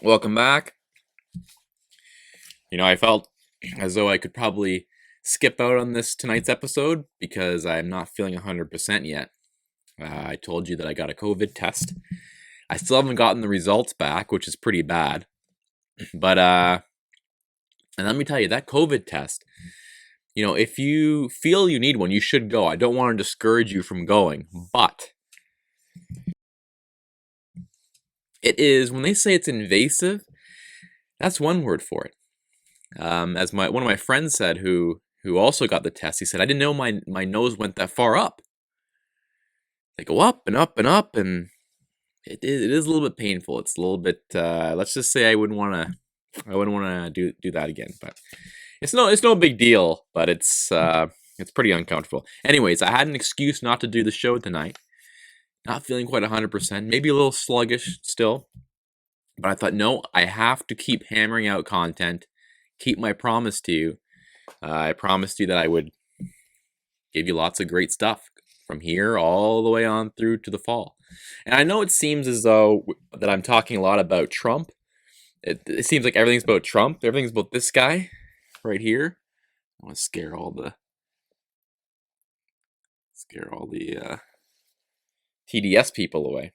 Welcome back. I felt as though I could probably skip out on this tonight's episode because I'm not feeling 100% yet. I told you that I got a COVID test. I still haven't gotten the results back, which is pretty bad. But, and let me tell you, that COVID test, if you feel you need one, you should go. I don't want to discourage you from going, but it is, when they say it's invasive, that's one word for it. As one of my friends said, who also got the test, he said, I didn't know my nose went that far up. They go up and up and up, and it is a little bit painful. It's a little bit. Let's just say I wouldn't want to do that again. But it's no big deal. But it's pretty uncomfortable. Anyways, I had an excuse not to do the show tonight. Not feeling quite 100%. Maybe a little sluggish still. But I thought, no, I have to keep hammering out content. Keep my promise to you. I promised you that I would give you lots of great stuff from here all the way on through to the fall. And I know it seems as though that I'm talking a lot about Trump. It seems like everything's about Trump. Everything's about this guy right here. I want to scare all the TDS people away.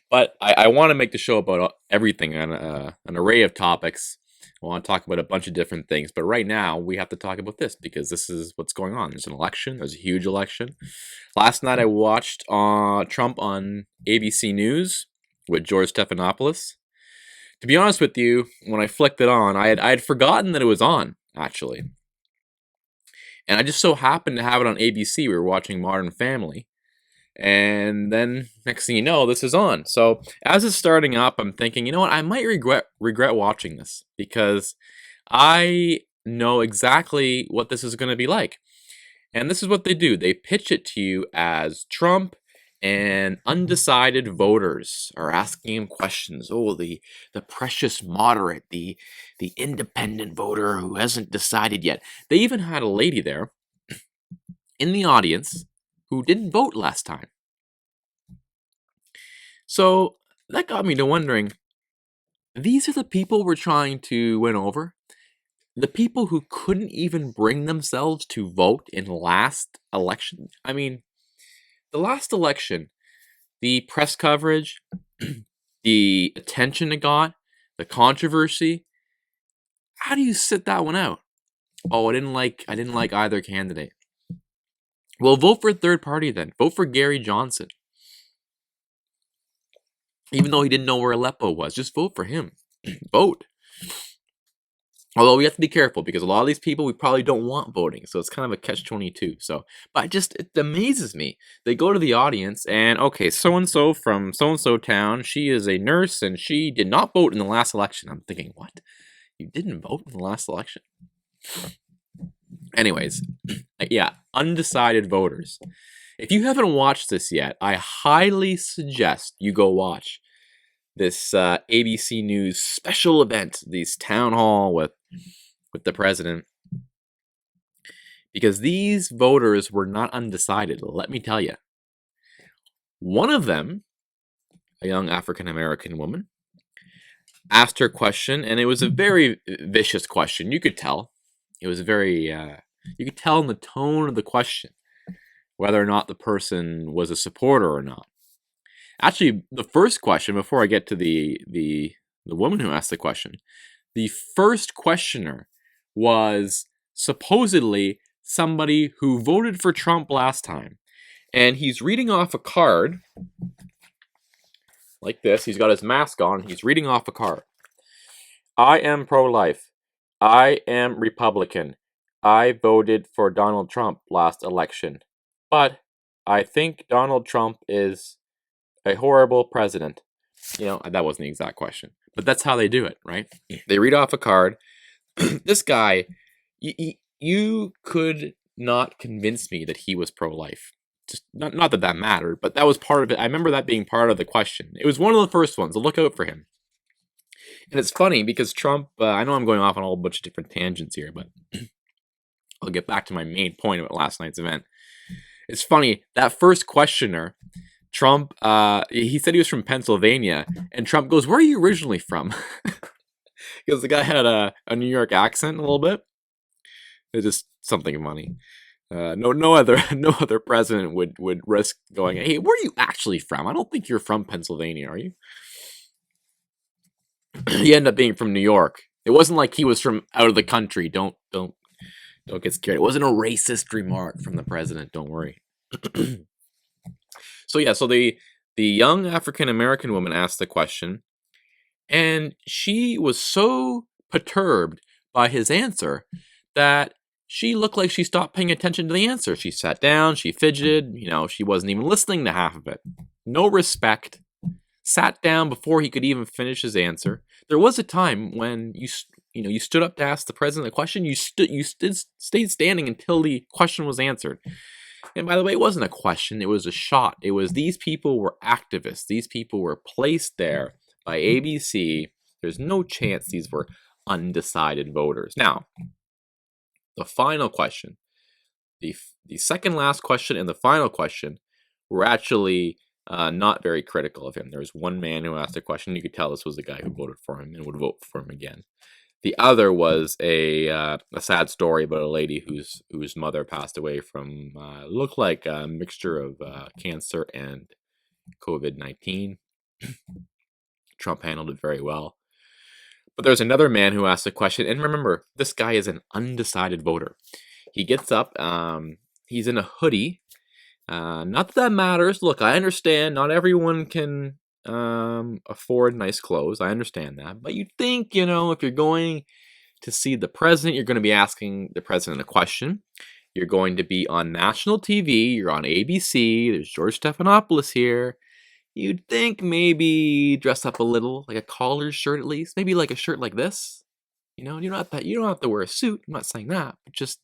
But I want to make the show about everything, an array of topics. I want to talk about a bunch of different things, but right now we have to talk about this because this is what's going on. There's an election. There's a huge election. Last night I watched Trump on ABC News with George Stephanopoulos. To be honest with you, when I flicked it on, I had forgotten that it was on, actually. And I just so happened to have it on ABC. We were watching Modern Family. And then next thing you know, this is on. So as it's starting up, I'm thinking, you know what? I might regret watching this because I know exactly what this is going to be like. And this is what they do. They pitch it to you as Trump and undecided voters are asking him questions. Oh, the precious moderate, the independent voter who hasn't decided yet. They even had a lady there in the audience who didn't vote last time. So that got me to wondering, these are the people we're trying to win over? The people who couldn't even bring themselves to vote in the last election? I mean, the last election, the press coverage, the attention it got, the controversy, how do you sit that one out? Oh, I didn't like either candidate. Well, vote for a third party then. Vote for Gary Johnson. Even though he didn't know where Aleppo was, just vote for him. Vote. Although we have to be careful because a lot of these people we probably don't want voting, so it's kind of a catch-22. But it amazes me. They go to the audience and okay, so and so from so and so town, she is a nurse and she did not vote in the last election. I'm thinking, what? You didn't vote in the last election? Anyways, yeah, undecided voters. If you haven't watched this yet, I highly suggest you go watch this ABC News special event, this town hall with the president, because these voters were not undecided. Let me tell you, one of them, a young African American woman, asked her question, and it was a very vicious question. You could tell it was very. You could tell in the tone of the question whether or not the person was a supporter or not. Actually, the first question, before I get to the woman who asked the question, the first questioner was supposedly somebody who voted for Trump last time. And he's reading off a card like this. He's got his mask on. He's reading off a card. I am pro-life. I am Republican. I voted for Donald Trump last election. But I think Donald Trump is a horrible president. That wasn't the exact question. But that's how they do it, right? They read off a card. This guy, you could not convince me that he was pro-life. Just not that mattered, but that was part of it. I remember that being part of the question. It was one of the first ones. So look out for him. And it's funny because Trump, I know I'm going off on a whole bunch of different tangents here, but I'll get back to my main point about last night's event. It's funny, that first questioner, Trump, he said he was from Pennsylvania, and Trump goes, "Where are you originally from?" Because the guy had a New York accent a little bit. It's just something funny. No other president would risk going, "Hey, where are you actually from? I don't think you're from Pennsylvania, are you?" He ended up being from New York. It wasn't like he was from out of the country. Don't get scared. It wasn't a racist remark from the president. Don't worry. So yeah, so the young African American woman asked the question, and she was so perturbed by his answer that she looked like she stopped paying attention to the answer. She sat down, she fidgeted, she wasn't even listening to half of it. No respect. Sat down before he could even finish his answer. There was a time when you stood up to ask the president a question. You stayed standing until the question was answered. And by the way, it wasn't a question, it was a shot. It was these people were activists. These people were placed there by ABC. There's no chance these were undecided voters. Now, the final question, the second last question and the final question were actually not very critical of him. There was one man who asked a question. You could tell this was the guy who voted for him and would vote for him again. The other was a sad story about a lady whose mother passed away from looked like a mixture of cancer and COVID-19. Trump handled it very well. But there's another man who asked a question, and remember, this guy is an undecided voter. He gets up, he's in a hoodie. Not that matters. Look, I understand not everyone can afford nice clothes. I understand that. But you'd think, if you're going to see the president, you're going to be asking the president a question. You're going to be on national TV. You're on ABC. There's George Stephanopoulos here. You'd think maybe dress up a little, like a collared shirt at least. Maybe like a shirt like this. You don't have to wear a suit. I'm not saying that. But just,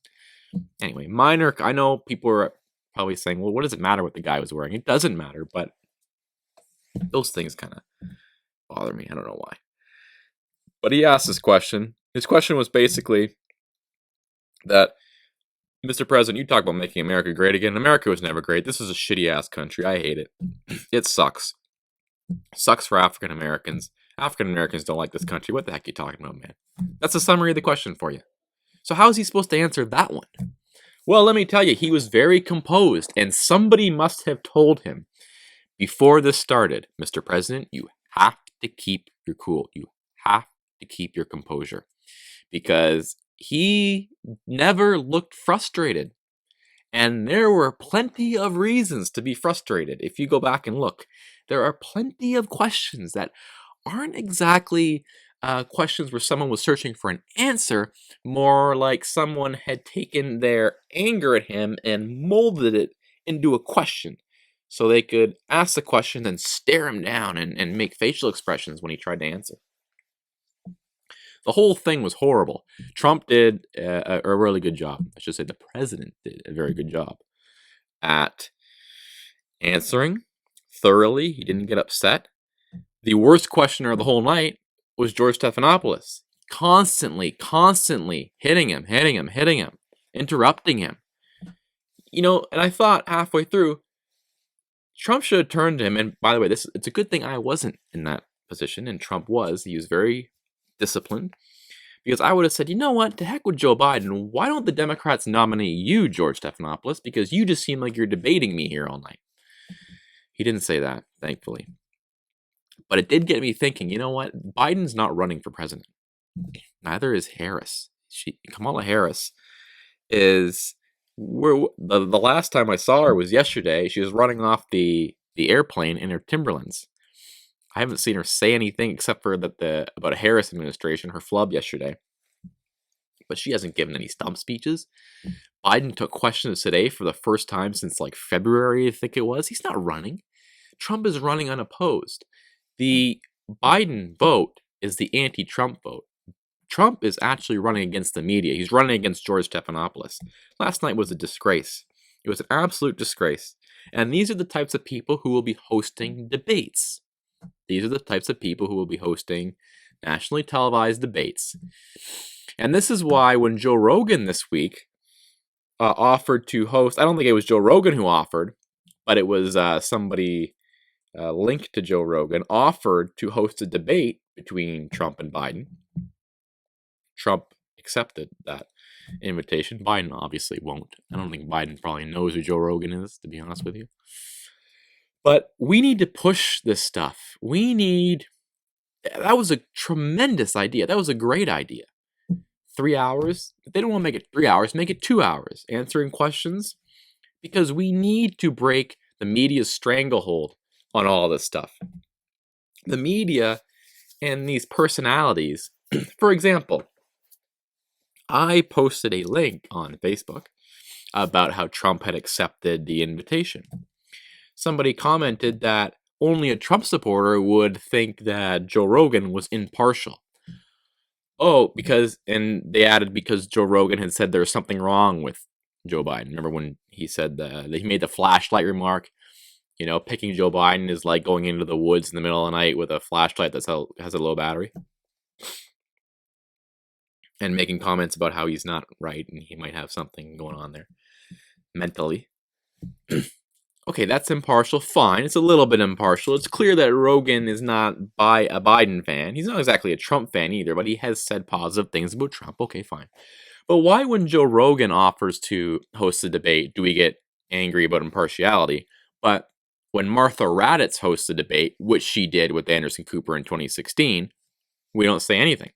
anyway, minor. I know people are probably saying, well, what does it matter what the guy was wearing? It doesn't matter, but those things kind of bother me. I don't know why. But he asked this question. His question was basically that, Mr. President, you talk about making America great again. America was never great. This is a shitty-ass country. I hate it. It sucks. Sucks for African Americans. African Americans don't like this country. What the heck are you talking about, man? That's a summary of the question for you. So how is he supposed to answer that one? Well, let me tell you, he was very composed, and somebody must have told him before this started, Mr. President, you have to keep your cool. You have to keep your composure. Because he never looked frustrated. And there were plenty of reasons to be frustrated. If you go back and look, there are plenty of questions that aren't exactly questions where someone was searching for an answer, more like someone had taken their anger at him and molded it into a question. So they could ask the question, then stare him down and make facial expressions when he tried to answer. The whole thing was horrible. Trump did a really good job. I should say the president did a very good job at answering thoroughly. He didn't get upset. The worst questioner of the whole night was George Stephanopoulos. Constantly hitting him, interrupting him. And I thought halfway through, Trump should have turned to him. And by the way, it's a good thing I wasn't in that position, and Trump was. He was very disciplined, because I would have said, you know what, to heck with Joe Biden. Why don't the Democrats nominate you, George Stephanopoulos? Because you just seem like you're debating me here all night. He didn't say that, thankfully. But it did get me thinking, you know what? Biden's not running for president. Neither is Harris. Kamala Harris is... the last time I saw her was yesterday. She was running off the airplane in her Timberlands. I haven't seen her say anything except for about a Harris administration, her flub yesterday. But she hasn't given any stump speeches. Biden took questions today for the first time since like February, I think it was. He's not running. Trump is running unopposed. The Biden vote is the anti-Trump vote. Trump is actually running against the media. He's running against George Stephanopoulos. Last night was a disgrace. It was an absolute disgrace. And these are the types of people who will be hosting debates. These are the types of people who will be hosting nationally televised debates. And this is why when Joe Rogan this week offered to host, I don't think it was Joe Rogan who offered, but it was somebody linked to Joe Rogan, offered to host a debate between Trump and Biden. Trump accepted that invitation. Biden obviously won't. I don't think Biden probably knows who Joe Rogan is, to be honest with you. But we need to push this stuff. That was a tremendous idea. That was a great idea. 3 hours. If they don't want to make it 3 hours, make it 2 hours answering questions, because we need to break the media's stranglehold on all this stuff. The media and these personalities, for example, I posted a link on Facebook about how Trump had accepted the invitation. Somebody commented that only a Trump supporter would think that Joe Rogan was impartial. Oh, and they added because Joe Rogan had said there was something wrong with Joe Biden. Remember when he said that he made the flashlight remark? Picking Joe Biden is like going into the woods in the middle of the night with a flashlight that has a low battery. And making comments about how he's not right and he might have something going on there mentally. Okay, that's impartial. Fine. It's a little bit impartial. It's clear that Rogan is not a Biden fan. He's not exactly a Trump fan either, but he has said positive things about Trump. Okay, fine. But why, when Joe Rogan offers to host a debate, do we get angry about impartiality? But when Martha Raddatz hosts a debate, which she did with Anderson Cooper in 2016, we don't say anything.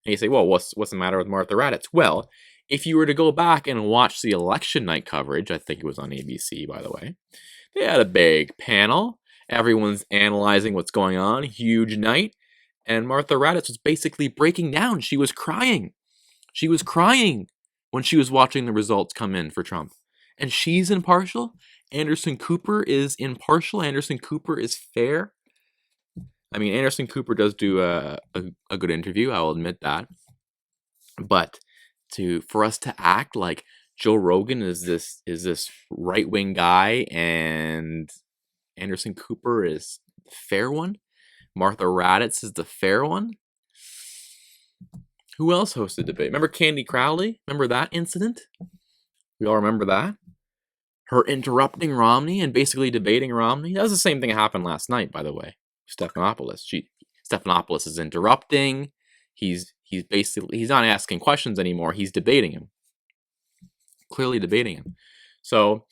And you say, well, what's the matter with Martha Raddatz? Well, if you were to go back and watch the election night coverage, I think it was on ABC, by the way, they had a big panel. Everyone's analyzing what's going on. Huge night. And Martha Raddatz was basically breaking down. She was crying. She was crying when she was watching the results come in for Trump. And she's impartial. Anderson Cooper is impartial. Anderson Cooper is fair. I mean, Anderson Cooper does do a good interview. I will admit that. But for us to act like Joe Rogan is this right-wing guy and Anderson Cooper is the fair one, Martha Raddatz is the fair one. Who else hosted debate? Remember Candy Crowley? Remember that incident? We all remember that? Her interrupting Romney and basically debating Romney. That was the same thing that happened last night, by the way. Stephanopoulos. Stephanopoulos is interrupting. He's not asking questions anymore. He's debating him. Clearly debating him. So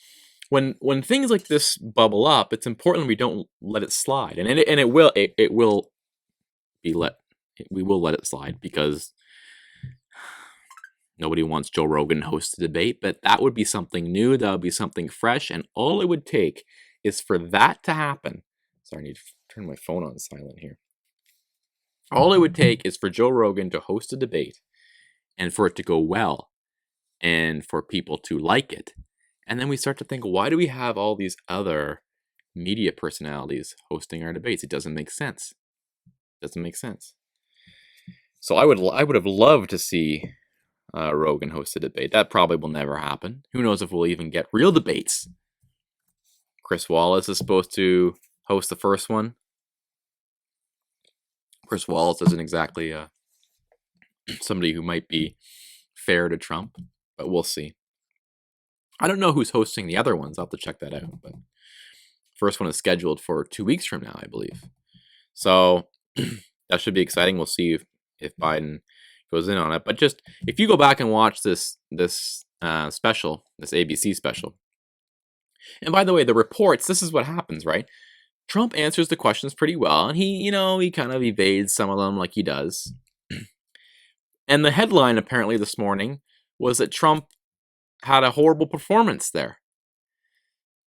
when things like this bubble up, it's important we don't let it slide. And we will let it slide, because nobody wants Joe Rogan to host a debate, but that would be something new. That would be something fresh. And all it would take is for that to happen. Sorry, I need to turn my phone on silent here. All it would take is for Joe Rogan to host a debate and for it to go well and for people to like it. And then we start to think, why do we have all these other media personalities hosting our debates? It doesn't make sense. It doesn't make sense. So I would have loved to see Rogan host a debate. That probably will never happen. Who knows if we'll even get real debates. Chris Wallace is supposed to host the first one. Chris Wallace isn't exactly somebody who might be fair to Trump, but we'll see. I don't know who's hosting the other ones. I'll have to check that out. But first one is scheduled for 2 weeks from now, I believe. So that should be exciting. We'll see if Biden goes in on it. But just if you go back and watch this special, this ABC special. And by the way, the reports, this is what happens, right? Trump answers the questions pretty well, and he kind of evades some of them like he does. And the headline apparently this morning was that Trump had a horrible performance there.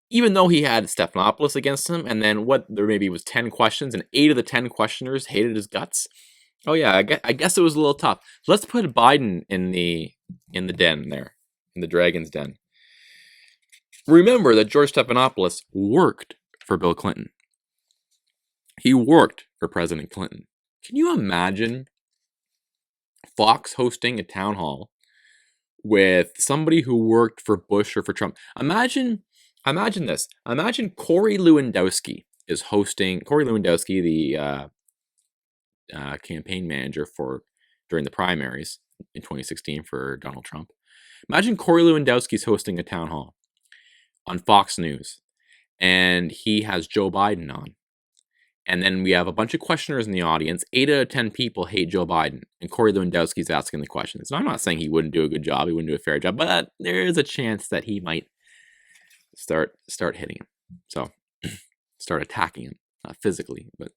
Even though he had Stephanopoulos against him, and then there maybe was 10 questions, and 8 of the 10 questioners hated his guts. Oh yeah, I guess it was a little tough. So let's put Biden in the den there, in the dragon's den. Remember that George Stephanopoulos worked for Bill Clinton. He worked for President Clinton. Can you imagine Fox hosting a town hall with somebody who worked for Bush or for Trump? Imagine this. Imagine Corey Lewandowski is hosting. Corey Lewandowski, the campaign manager during the primaries in 2016 for Donald Trump. Imagine Corey Lewandowski's hosting a town hall on Fox News, and he has Joe Biden on. And then we have a bunch of questioners in the audience. 8 out of 10 people hate Joe Biden. And Corey Lewandowski's asking the questions. And I'm not saying he wouldn't do a good job. He wouldn't do a fair job. But there is a chance that he might start hitting him. So start attacking him physically. But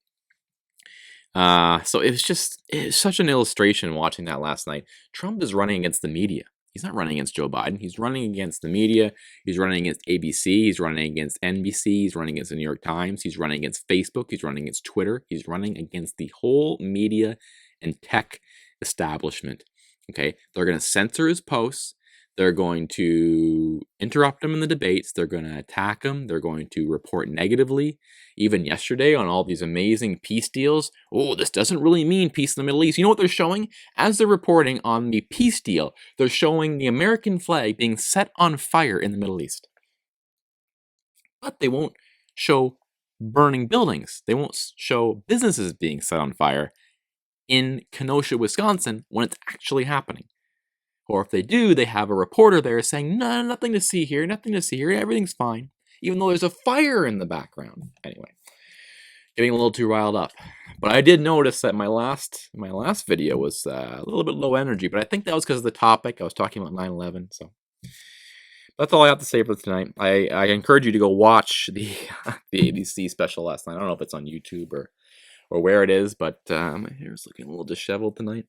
so it's such an illustration watching that last night. Trump is running against the media. He's not running against Joe Biden. He's running against the media. He's running against ABC. He's running against NBC. He's running against the New York Times. He's running against Facebook. He's running against Twitter. He's running against the whole media and tech establishment. Okay, they're going to censor his posts. They're going to interrupt him in the debates. They're going to attack him. They're going to report negatively. Even yesterday on all these amazing peace deals. Oh, this doesn't really mean peace in the Middle East. You know what they're showing? As they're reporting on the peace deal, they're showing the American flag being set on fire in the Middle East. But they won't show burning buildings. They won't show businesses being set on fire in Kenosha, Wisconsin, when it's actually happening. Or if they do, they have a reporter there saying, no, nothing to see here, everything's fine. Even though there's a fire in the background. Anyway, getting a little too riled up. But I did notice that my last video was a little bit low energy, but I think that was because of the topic. I was talking about 9/11, so that's all I have to say for tonight. I encourage you to go watch the ABC special last night. I don't know if it's on YouTube or where it is, but my hair's looking a little disheveled tonight.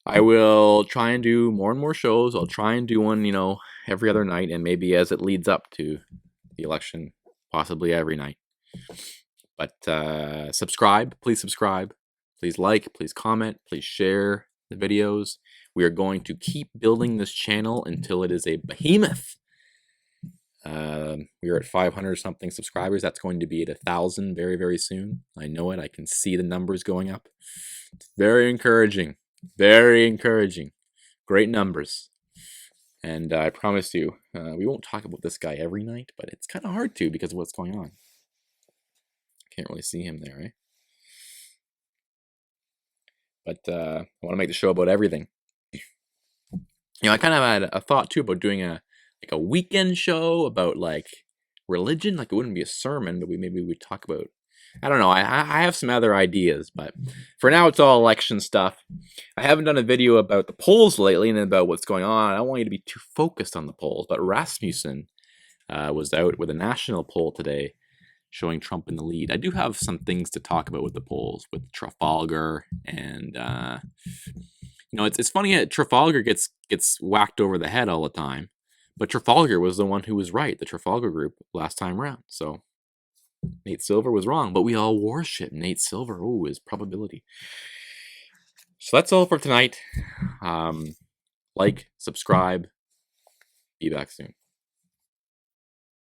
I will try and do more and more shows. I'll try and do one, every other night, and maybe as it leads up to the election, possibly every night. But subscribe, please like, please comment, please share the videos. We are going to keep building this channel until it is a behemoth. We are at 500 something subscribers. That's going to be at 1,000 very, very soon. I know it. I can see the numbers going up. It's very encouraging. Very encouraging. Great numbers. And I promise you, we won't talk about this guy every night, but it's kind of hard to because of what's going on. Can't really see him there, eh? But I want to make the show about everything. I kind of had a thought too about doing a weekend show about religion. It wouldn't be a sermon, but maybe we'd talk about, I don't know. I have some other ideas, but for now it's all election stuff. I haven't done a video about the polls lately and about what's going on. I don't want you to be too focused on the polls, but Rasmussen was out with a national poll today showing Trump in the lead. I do have some things to talk about with the polls, with Trafalgar, and it's funny that Trafalgar gets whacked over the head all the time, but Trafalgar was the one who was right, the Trafalgar group, last time around. So Nate Silver was wrong, but we all worship Nate Silver. Oh, his probability. So that's all for tonight. Like, subscribe. Be back soon.